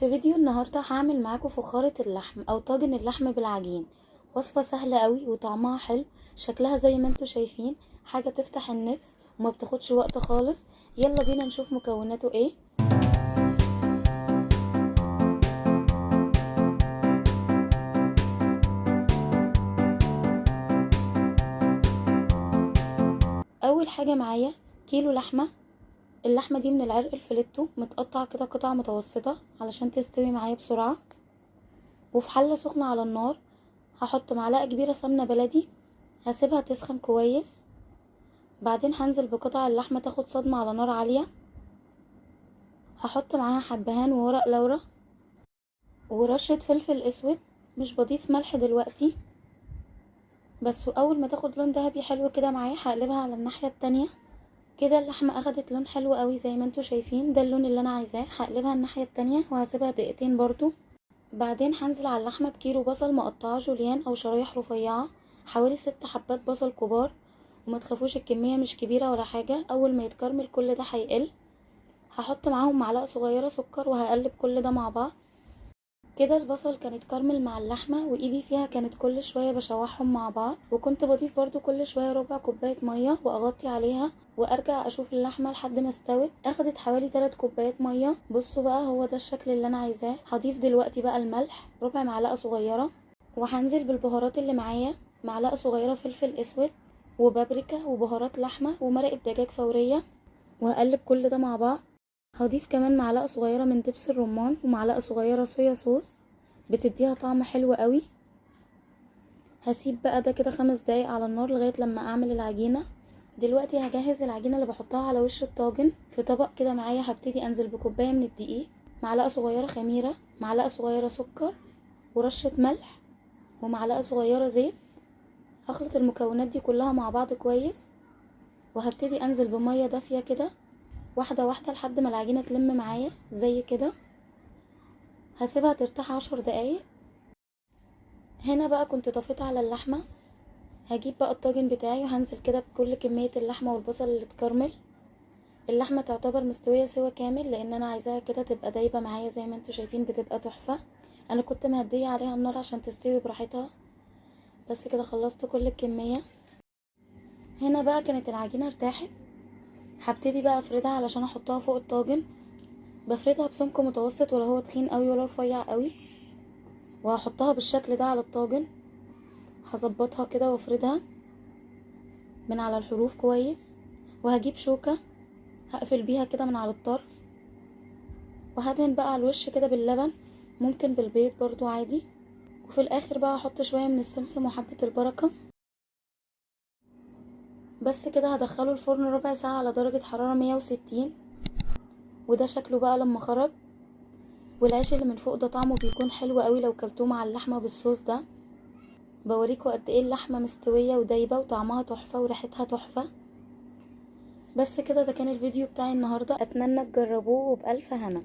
في فيديو النهاردة هعمل معاكم فخارة اللحم او طاجن اللحم بالعجين. وصفة سهلة قوي وطعمها حلو، شكلها زي ما انتوا شايفين حاجة تفتح النفس وما بتاخدش وقت خالص. يلا بينا نشوف مكوناته ايه. اول حاجة معايا كيلو لحمة. اللحمة دي من العرق الفليتو، متقطع كده قطع متوسطة علشان تستوي معايا بسرعة. وفي حلة سخنة على النار هحط معلقة كبيرة سمنة بلدي، هسيبها تسخن كويس. بعدين هنزل بقطع اللحمة تاخد صدمة على نار عالية. هحط معاها حبهان وورق لورا ورشة فلفل اسود، مش بضيف ملح دلوقتي بس. واول ما تاخد لون دهبي حلو كده معايا هقلبها على الناحية التانية. كده اللحمة اخدت لون حلو قوي زي ما انتوا شايفين، ده اللون اللي انا عايزاه. هقلبها الناحية التانية وهسيبها دقيقتين برضو. بعدين هنزل على اللحمة بكيلو بصل مقطعه جوليان او شرايح رفيعة، حوالي 6 حبات بصل كبار. وما تخافوش الكمية مش كبيرة ولا حاجة، اول ما يتكرمل كل ده هيقل. هحط معاهم معلقة صغيرة سكر وهقلب كل ده مع بعض. كده البصل كان اتكرمل مع اللحمة وايدي فيها كانت كل شوية بشوحهم مع بعض، وكنت بضيف برضو كل شوية ربع كوباية مية واغطي عليها وارجع اشوف اللحمة لحد ما استوت. اخدت حوالي 3 كوبايات مية. بصوا بقى هو ده الشكل اللي انا عايزاه. هضيف دلوقتي بقى الملح ربع معلقة صغيرة، وهنزل بالبهارات اللي معايا، معلقة صغيرة فلفل اسود وبابريكا وبهارات لحمة ومرقة دجاج فورية، وهقلب كل ده مع بعض. هضيف كمان معلقة صغيرة من دبس الرمان ومعلقة صغيرة صويا صوص، بتديها طعم حلو قوي. هسيب بقى ده كده 5 دقايق على النار لغاية لما اعمل العجينة. دلوقتي هجهز العجينة اللي بحطها على وش الطاجن. في طبق كده معايا هبتدي انزل بكوباية من الدقيق، معلقة صغيرة خميرة، معلقة صغيرة سكر ورشة ملح ومعلقة صغيرة زيت. هخلط المكونات دي كلها مع بعض كويس، وهبتدي انزل بمية دافية كده واحدة واحدة لحد ما العجينة تلم معايا زي كده. هسيبها ترتاح 10 دقايق. هنا بقى كنت طفيت على اللحمة. هجيب بقى الطاجن بتاعي وهنزل كده بكل كمية اللحمة والبصل اللي اتكرمل. اللحمة تعتبر مستوية سوا كامل لان انا عايزاها كده تبقى دايبة معايا زي ما انتوا شايفين، بتبقى تحفة. انا كنت مهدية عليها النار عشان تستوي براحتها. بس كده خلصت كل الكمية. هنا بقى كانت العجينة ارتاحت. هبتدي بقى افردها علشان احطها فوق الطاجن. بفردها بسمك متوسط، ولا هو تخين قوي ولا رفيع قوي. وهحطها بالشكل ده على الطاجن. هظبطها كده وافردها من على الحروف كويس، وهجيب شوكة هقفل بيها كده من على الطرف. وهدهن بقى على الوش كده باللبن، ممكن بالبيض برضو عادي. وفي الاخر بقى هحط شوية من السمسم وحبة البركة. بس كده هدخله الفرن ربع ساعة على درجة حرارة 160. وده شكله بقى لما خرج. والعيش اللي من فوق ده طعمه بيكون حلو قوي لو كلتوه مع اللحمة بالصوص ده. بوريكوا قد ايه اللحمة مستوية ودايبة وطعمها تحفة وريحتها تحفة. بس كده ده كان الفيديو بتاعي النهاردة، اتمنى تجربوه وبألف هنا.